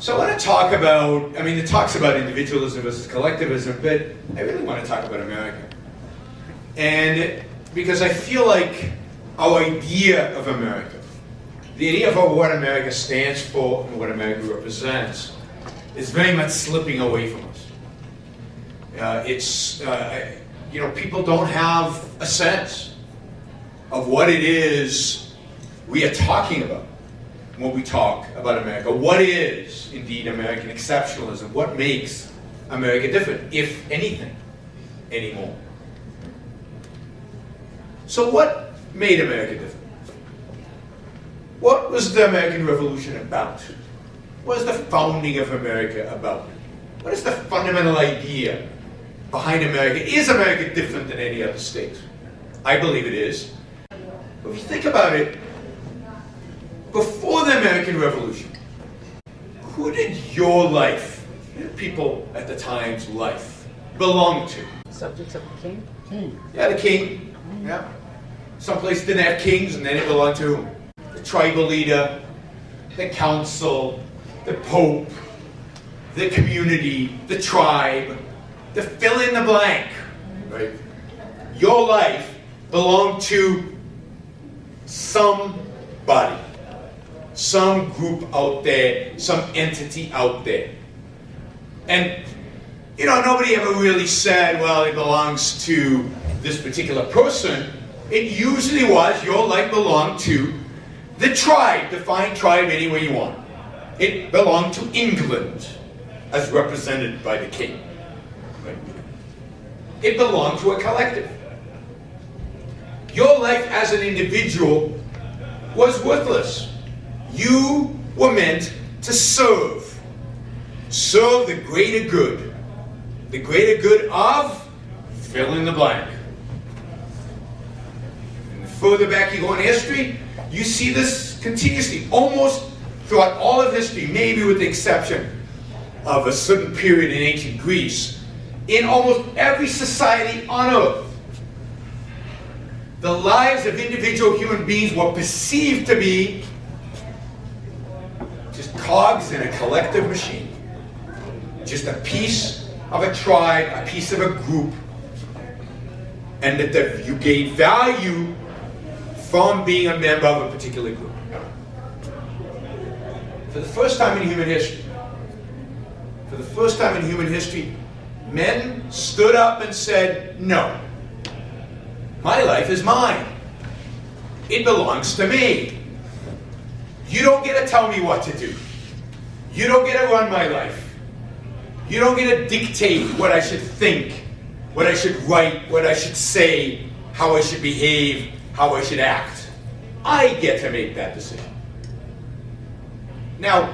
So I want to talk about, it talks about individualism versus collectivism, but I really want to talk about America. And because I feel like our idea of America, the idea of what America stands for and what America represents, is very much slipping away from us. People don't have a sense of what it is we are talking about when we talk about America. What is, indeed, American exceptionalism? What makes America different, if anything, anymore? So what made America different? What was the American Revolution about? What is the founding of America about? What is the fundamental idea behind America? Is America different than any other state? I believe it is. But if you think about it, before the American Revolution, who did your life, people at the time's life, belong to? Subjects of the king? Yeah, the king. Yeah. Some places didn't have kings, and then it belonged to whom? The tribal leader, the council, the pope, the community, the tribe, the fill in the blank. Right? Your life belonged to somebody, some group out there, some entity out there. And, nobody ever really said, well, it belongs to this particular person. It usually was, your life belonged to the tribe. Define tribe any way you want. It belonged to England, as represented by the king. Right? It belonged to a collective. Your life as an individual was worthless. You were meant to serve. Serve the greater good. The greater good of fill in the blank. And the further back you go in history, you see this continuously, almost throughout all of history, maybe with the exception of a certain period in ancient Greece, in almost every society on earth, the lives of individual human beings were perceived to be just cogs in a collective machine. Just a piece of a tribe, a piece of a group, and that you gain value from being a member of a particular group. For the first time in human history, men stood up and said, no, my life is mine. It belongs to me. You don't get to tell me what to do. You don't get to run my life. You don't get to dictate what I should think, what I should write, what I should say, how I should behave, how I should act. I get to make that decision. Now,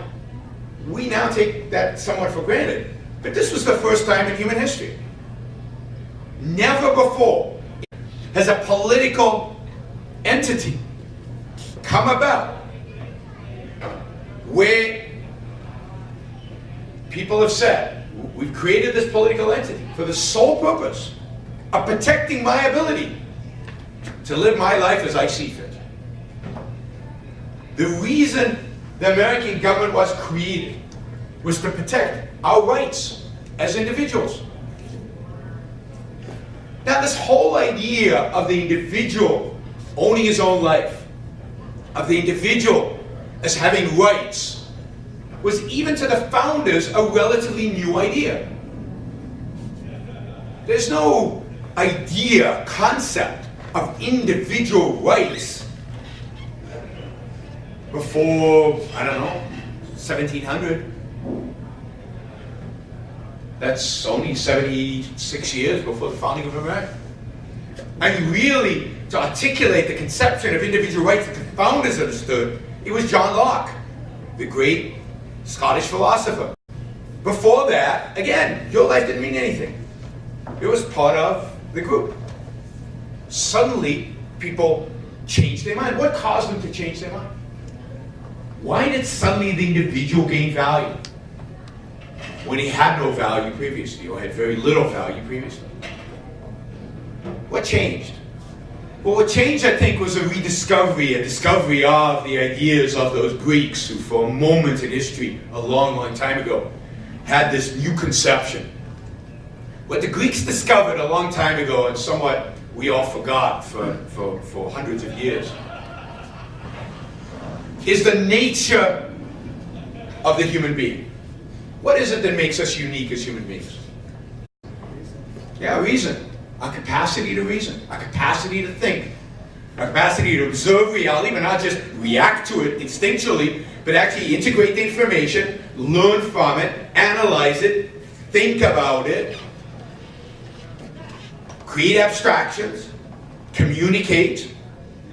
we now take that somewhat for granted, but this was the first time in human history. Never before has a political entity come about where people have said, we've created this political entity for the sole purpose of protecting my ability to live my life as I see fit. The reason the American government was created was to protect our rights as individuals. Now, this whole idea of the individual owning his own life, of the individual as having rights, was even to the founders a relatively new idea. There's no idea, concept of individual rights before, 1700. That's only 76 years before the founding of America. And really, to articulate the conception of individual rights that the founders understood, it was John Locke, the great Scottish philosopher. Before that, again, your life didn't mean anything. It was part of the group. Suddenly, people changed their mind. What caused them to change their mind? Why did suddenly the individual gain value when he had no value previously, or had very little value previously? What changed? But what changed, I think, was a discovery of the ideas of those Greeks who, for a moment in history, a long, long time ago, had this new conception. What the Greeks discovered a long time ago, and somewhat we all forgot for hundreds of years, is the nature of the human being. What is it that makes us unique as human beings? Yeah, reason. Our capacity to reason, our capacity to think, our capacity to observe reality, but not just react to it instinctually, but actually integrate the information, learn from it, analyze it, think about it, create abstractions, communicate,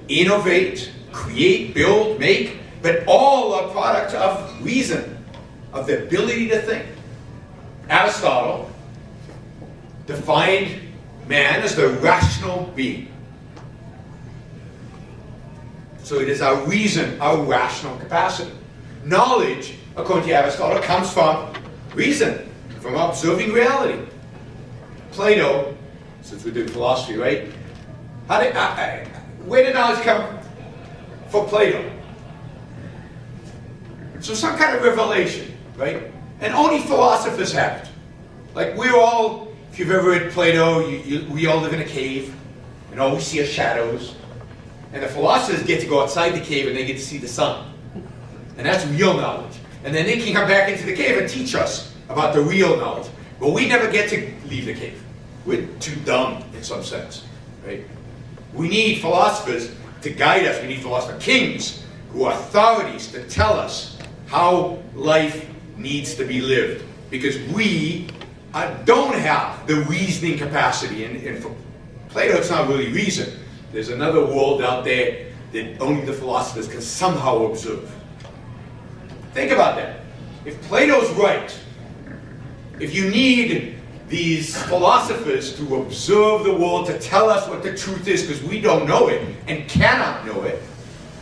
innovate, create, build, make, but all are products of reason, of the ability to think. Aristotle defined man as the rational being. So it is our reason, our rational capacity. Knowledge, according to Aristotle, comes from reason, from observing reality. Plato, since we're doing philosophy, right? Where did knowledge come for Plato? So some kind of revelation, right? And only philosophers have it. Like we're all, if you've ever read Plato, we all live in a cave, and all we see are shadows. And the philosophers get to go outside the cave and they get to see the sun. And that's real knowledge. And then they can come back into the cave and teach us about the real knowledge. But we never get to leave the cave. We're too dumb in some sense, right? We need philosophers to guide us. We need philosopher kings who are authorities to tell us how life needs to be lived. Because we don't have the reasoning capacity. And for Plato, it's not really reason. There's another world out there that only the philosophers can somehow observe. Think about that. If Plato's right, if you need these philosophers to observe the world, to tell us what the truth is, because we don't know it and cannot know it,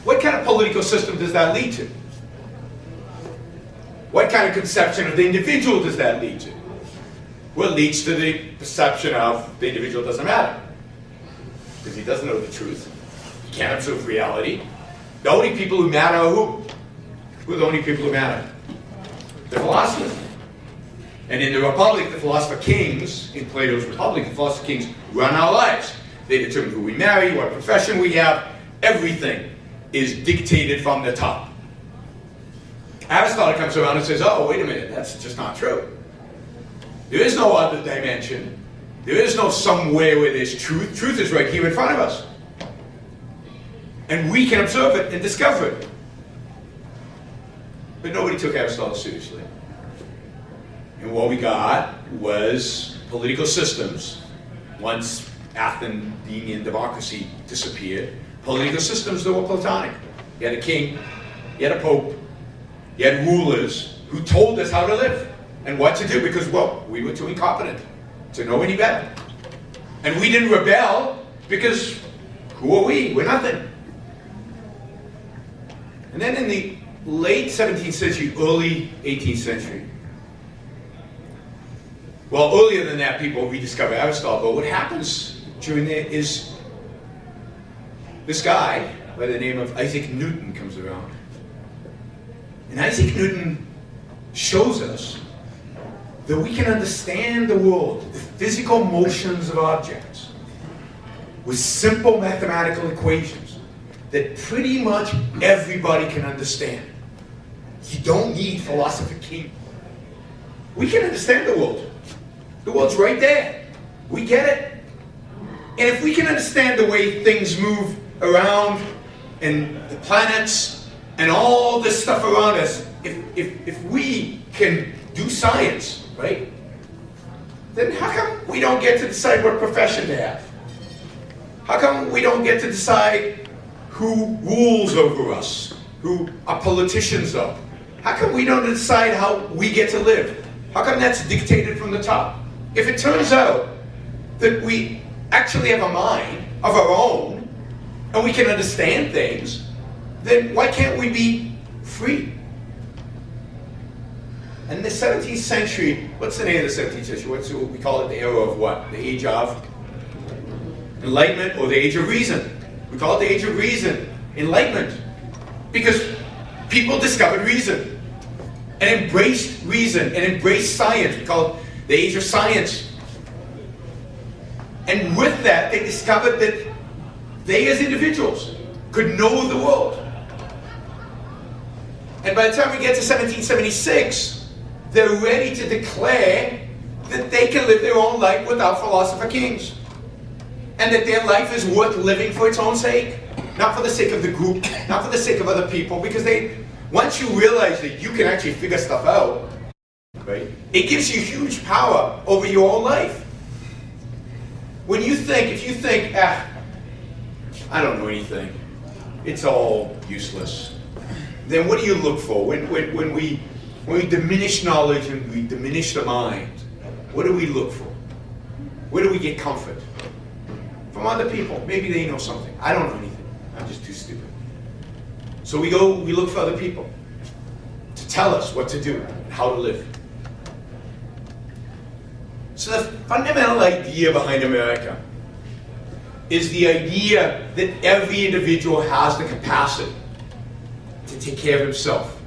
what kind of political system does that lead to? What kind of conception of the individual does that lead to? Well, it leads to the perception of the individual doesn't matter. Because he doesn't know the truth. He can't observe reality. The only people who matter are who? Who are the only people who matter? The philosophers. And in the Republic, the philosopher kings, in Plato's Republic, the philosopher kings run our lives. They determine who we marry, what profession we have. Everything is dictated from the top. Aristotle comes around and says, oh, wait a minute, that's just not true. There is no other dimension. There is no somewhere where there's truth. Truth is right here in front of us. And we can observe it and discover it. But nobody took Aristotle seriously. And what we got was political systems. Once Athenian democracy disappeared, political systems that were Platonic. You had a king, you had a pope, you had rulers who told us how to live and what to do because, well, we were too incompetent to know any better. And we didn't rebel because who are we? We're nothing. And then in the late 17th century, early 18th century, well, earlier than that, people rediscover Aristotle, but what happens during there is this guy by the name of Isaac Newton comes around. And Isaac Newton shows us that we can understand the world, the physical motions of objects, with simple mathematical equations that pretty much everybody can understand. You don't need philosopher king. We can understand the world. The world's right there. We get it. And if we can understand the way things move around and the planets and all this stuff around us, if we can do science, right? Then how come we don't get to decide what profession to have? How come we don't get to decide who rules over us? Who our politicians are? How come we don't decide how we get to live? How come that's dictated from the top? If it turns out that we actually have a mind of our own and we can understand things, then why can't we be free? And in the 17th century, what's the name of the 17th century? We call it the era of what? The age of enlightenment or the age of reason. We call it the Age of Reason, Enlightenment, because people discovered reason and embraced reason and embraced science. We call it the Age of Science. And with that, they discovered that they as individuals could know the world. And by the time we get to 1776, they're ready to declare that they can live their own life without philosopher kings. And that their life is worth living for its own sake. Not for the sake of the group, not for the sake of other people. Because once you realize that you can actually figure stuff out, right, it gives you huge power over your own life. When you think, if you think, I don't know anything, it's all useless, then what do you look for? When we diminish knowledge and we diminish the mind, what do we look for? Where do we get comfort? From other people. Maybe they know something. I don't know anything. I'm just too stupid. So we look for other people to tell us what to do, how to live. So the fundamental idea behind America is the idea that every individual has the capacity to take care of himself.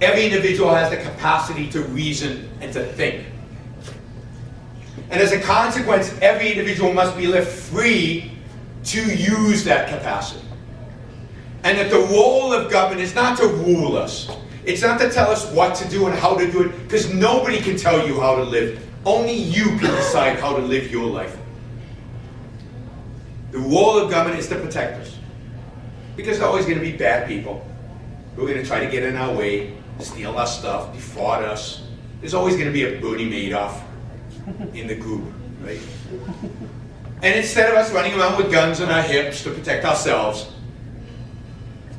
Every individual has the capacity to reason and to think. And as a consequence, every individual must be left free to use that capacity. And that the role of government is not to rule us. It's not to tell us what to do and how to do it, because nobody can tell you how to live. Only you can decide how to live your life. The role of government is to protect us. Because there's always going to be bad people who are going to try to get in our way, steal our stuff, defraud us. There's always going to be a Bernie Madoff in the group, right? And instead of us running around with guns on our hips to protect ourselves,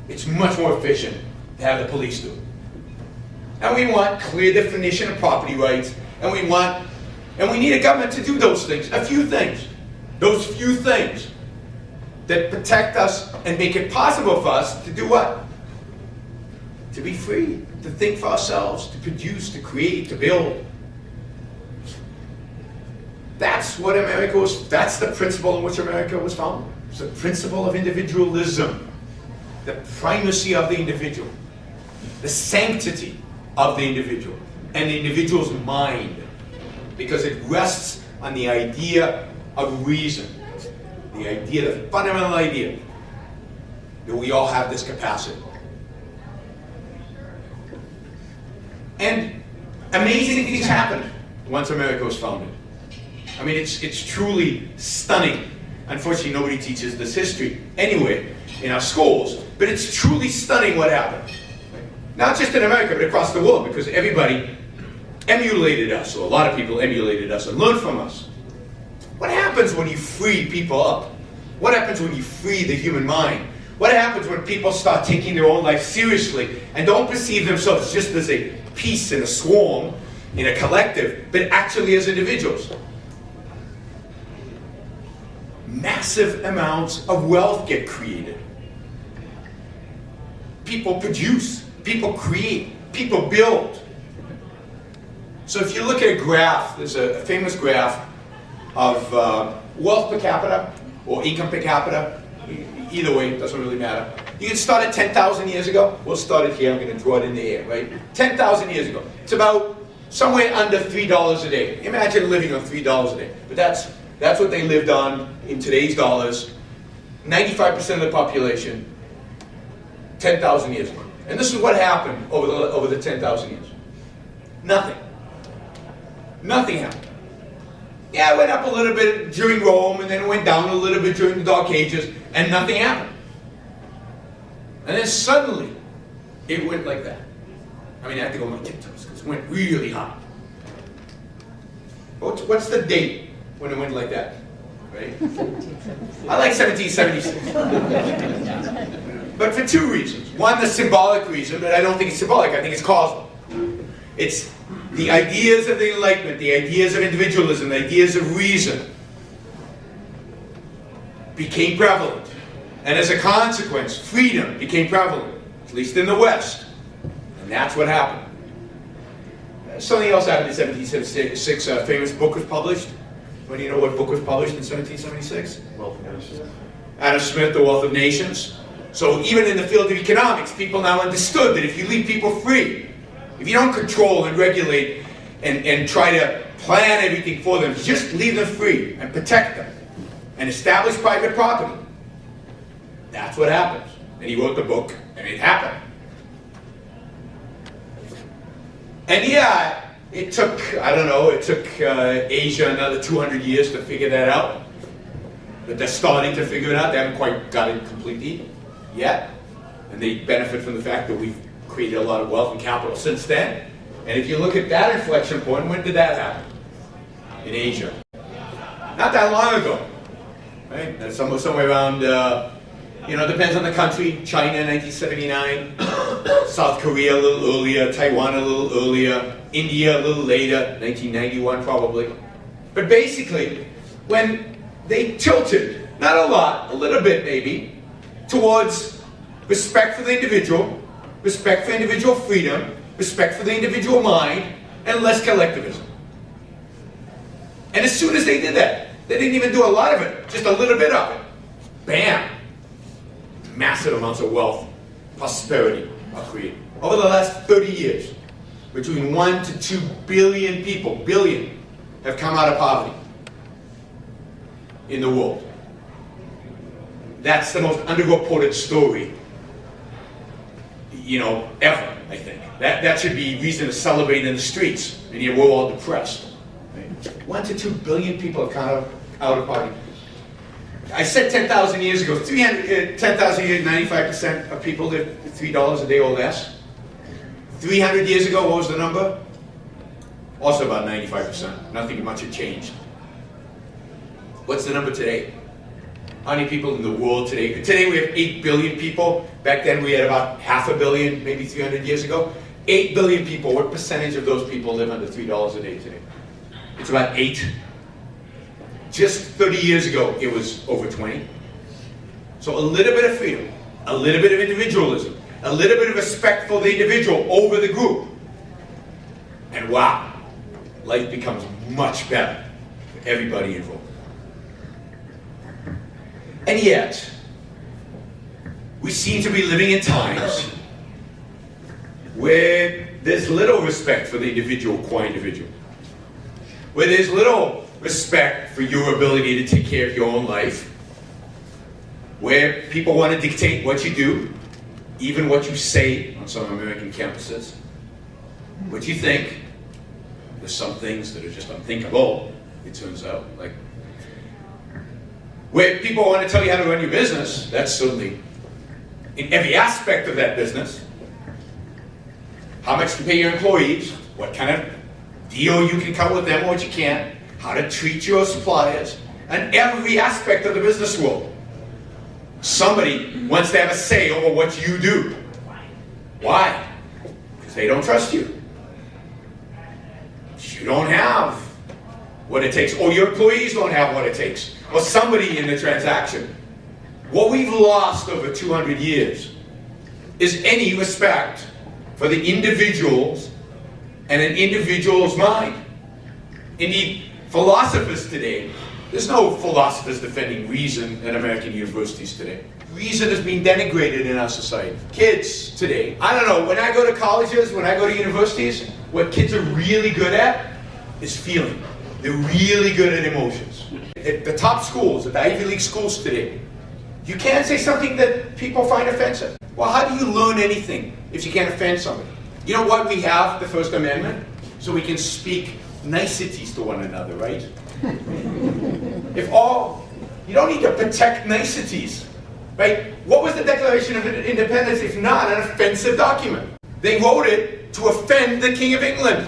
it's much more efficient to have the police do it. And we want clear definition of property rights, and we need a government to do those things, a few things. Those few things that protect us and make it possible for us to do what? To be free, to think for ourselves, to produce, to create, to build. That's what America was, that's the principle in which America was founded. It's the principle of individualism, the primacy of the individual, the sanctity of the individual, and the individual's mind, because it rests on the idea of reason, the fundamental idea that we all have this capacity. And amazing things happened once America was founded. I mean, it's truly stunning. Unfortunately, nobody teaches this history anyway in our schools, but it's truly stunning what happened. Not just in America, but across the world, because everybody emulated us, or a lot of people emulated us and learned from us. What happens when you free people up? What happens when you free the human mind? What happens when people start taking their own life seriously and don't perceive themselves just as a piece in a swarm, in a collective, but actually as individuals? Massive amounts of wealth get created. People produce, people create, people build. So if you look at a graph, there's a famous graph of wealth per capita or income per capita. Either way, it doesn't really matter. You can start at 10,000 years ago. We'll start it here. I'm going to draw it in the air, right? 10,000 years ago. It's about somewhere under $3 a day. Imagine living on $3 a day. But that's what they lived on in today's dollars. 95% of the population, 10,000 years ago. And this is what happened over the 10,000 years. Nothing. Nothing happened. Yeah, it went up a little bit during Rome, and then it went down a little bit during the Dark Ages, and nothing happened. And then suddenly, it went like that. I mean, I have to go on my tiptoes, because it went really high. What's the date when it went like that? Right? I like 1776. But for two reasons. One, the symbolic reason, but I don't think it's symbolic, I think it's causal. It's the ideas of the Enlightenment, the ideas of individualism, the ideas of reason became prevalent. And as a consequence, freedom became prevalent, at least in the West. And that's what happened. Something else happened in 1776. A famous book was published. When do you know what book was published in 1776? Adam Smith, The Wealth of Nations. So even in the field of economics, people now understood that if you leave people free, if you don't control and regulate and try to plan everything for them, just leave them free and protect them and establish private property, that's what happens. And he wrote the book, and it happened. And yeah, it took, I don't know, it took Asia another 200 years to figure that out. But they're starting to figure it out. They haven't quite got it completely yet. And they benefit from the fact that we've created a lot of wealth and capital since then. And if you look at that inflection point, when did that happen? In Asia. Not that long ago. Right? That's somewhere around, depends on the country. China, 1979. South Korea, a little earlier. Taiwan, a little earlier. India, a little later. 1991, probably. But basically, when they tilted, not a lot, a little bit maybe, towards respect for the individual, respect for individual freedom, respect for the individual mind, and less collectivism. And as soon as they did that, they didn't even do a lot of it, just a little bit of it. Bam! Massive amounts of wealth, prosperity are created. Over the last 30 years, between 1 to 2 billion people, have come out of poverty in the world. That's the most underreported story, ever, I think. That should be reason to celebrate in the streets, and yet we're all depressed. Right? 1 to 2 billion people have come out of poverty. I said 10,000 years ago, 10,000 years, 95% of people live $3 a day or less. 300 years ago, what was the number? Also about 95%. Nothing much had changed. What's the number today? How many people in the world today? Today we have 8 billion people. Back then we had about half a billion, maybe 300 years ago. 8 billion people. What percentage of those people live under $3 a day today? It's about 8. Just 30 years ago, it was over 20. So a little bit of freedom, a little bit of individualism, a little bit of respect for the individual over the group. And wow, life becomes much better for everybody involved. And yet, we seem to be living in times where there's little respect for the individual qua individual. Where there's little respect for your ability to take care of your own life. Where people want to dictate what you do, even what you say on some American campuses. What you think. There's some things that are just unthinkable, it turns out. Like, where people want to tell you how to run your business, that's certainly in every aspect of that business. How much to pay your employees, what kind of deal you can cut with them or what you can't, how to treat your suppliers, and every aspect of the business world. Somebody wants to have a say over what you do. Why? Because they don't trust you. You don't have what it takes, or your employees don't have what it takes, or somebody in the transaction. What we've lost over 200 years is any respect for the individuals and an individual's mind. Indeed, philosophers today, there's no philosophers defending reason in American universities today. Reason is being denigrated in our society. Kids today, I don't know, when I go to colleges, when I go to universities, what kids are really good at is feeling. They're really good at emotions. At the top schools, at the Ivy League schools today, you can't say something that people find offensive. Well, how do you learn anything if you can't offend somebody? You know what? We have the First Amendment, so we can speak niceties to one another, right? You don't need to protect niceties, right? What was the Declaration of Independence if not an offensive document? They wrote it to offend the King of England.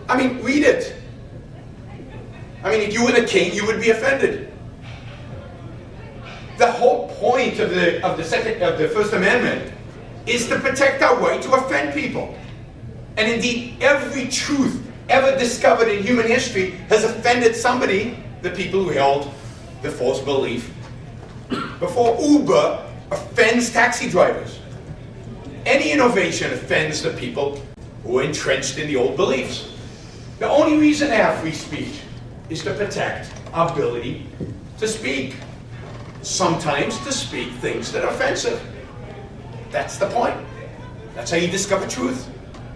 I mean, read it. I mean, if you were the king, you would be offended. The whole point of the First Amendment is to protect our right to offend people. And indeed, every truth ever discovered in human history has offended somebody, the people who held the false belief. Before Uber offends taxi drivers. Any innovation offends the people who are entrenched in the old beliefs. The only reason to have free speech is to protect our ability to speak. sometimes to speak things that are offensive. That's the point. That's how you discover truth.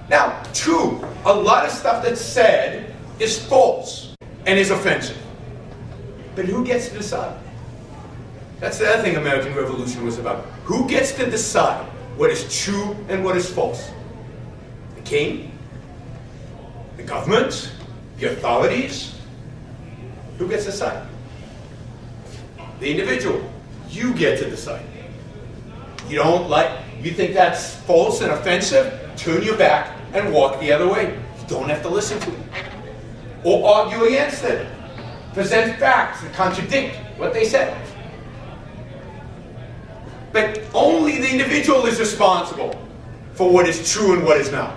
Now, true, a lot of stuff that's said is false and is offensive. But who gets to decide? That's the other thing American Revolution was about. Who gets to decide what is true and what is false? The king? The government? The authorities? Who gets to decide? The individual. You get to decide. You think that's false and offensive? Turn your back and walk the other way. You don't have to listen to it. Or argue against it. Present facts that contradict what they said. But only the individual is responsible for what is true and what is not.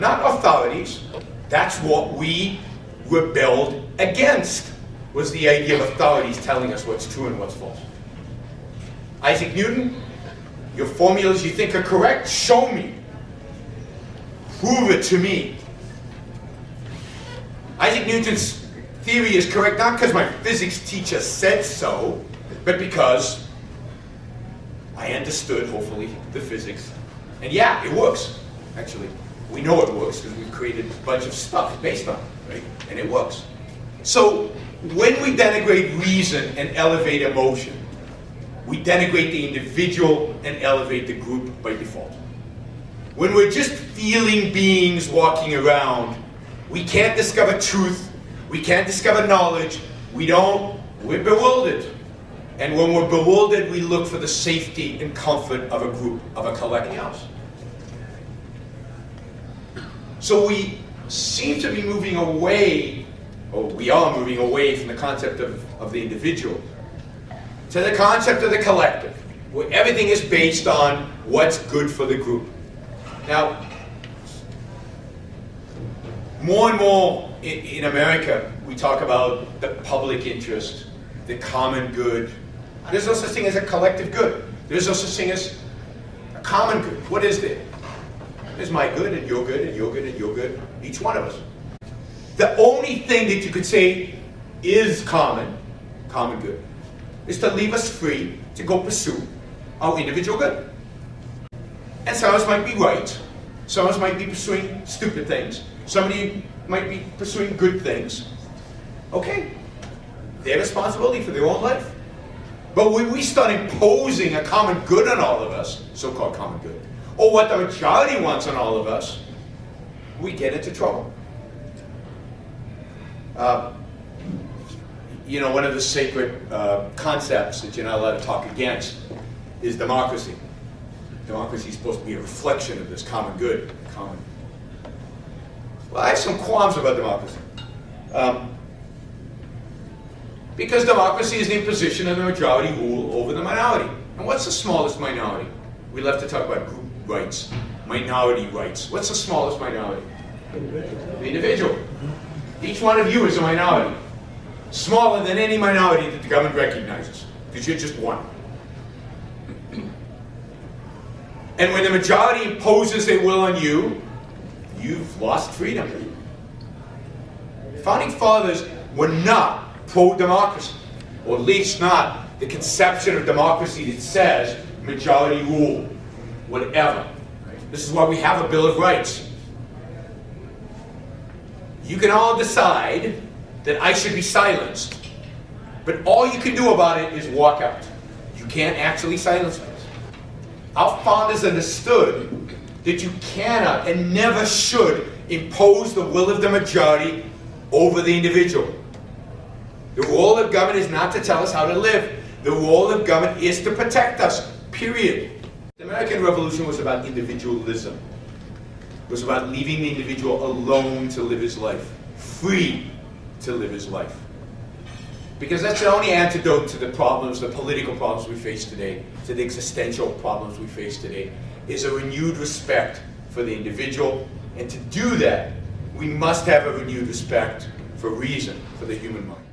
Not authorities. That's what we rebelled against, was the idea of authorities telling us what's true and what's false. Isaac Newton, your formulas you think are correct, show me. Prove it to me. Isaac Newton's theory is correct not because my physics teacher said so, but because I understood, hopefully, the physics. And yeah, it works, actually. We know it works because we've created a bunch of stuff based on it, right? And it works. So, when we denigrate reason and elevate emotion, we denigrate the individual and elevate the group by default. When we're just feeling beings walking around, we can't discover truth, we can't discover knowledge, we're bewildered. And when we're bewildered, we look for the safety and comfort of a group, of a collective house. So we seem to be moving away, or we are moving away from the concept of the individual to the concept of the collective, where everything is based on what's good for the group. Now, more and more in America, we talk about the public interest, the common good. There's no such thing as a collective good. There's no such thing as a common good. What is there? There's my good, and your good, and your good, and your good, each one of us. The only thing that you could say is common good, is to leave us free to go pursue our individual good. And some of us might be right, some of us might be pursuing stupid things, somebody might be pursuing good things. Okay, their responsibility for their own life. But when we start imposing a common good on all of us, so-called common good, or what the majority wants on all of us, we get into trouble. One of the sacred concepts that you're not allowed to talk against is democracy. Democracy is supposed to be a reflection of this common good. Well, I have some qualms about democracy. Because democracy is the imposition of the majority rule over the minority. And what's the smallest minority? We love to talk about group rights, minority rights. What's the smallest minority? The individual. Each one of you is a minority. Smaller than any minority that the government recognizes, because you're just one. And when the majority imposes their will on you, you've lost freedom. The Founding Fathers were not pro-democracy, or at least not the conception of democracy that says majority rule, whatever. This is why we have a Bill of Rights. You can all decide that I should be silenced, but all you can do about it is walk out. You can't actually silence us. Our founders understood that you cannot and never should impose the will of the majority over the individual. The role of government is not to tell us how to live. The role of government is to protect us, period. The American Revolution was about individualism. It was about leaving the individual alone to live his life, free to live his life. Because that's the only antidote to the problems, the political problems we face today, to the existential problems we face today, is a renewed respect for the individual. And to do that, we must have a renewed respect for reason, for the human mind.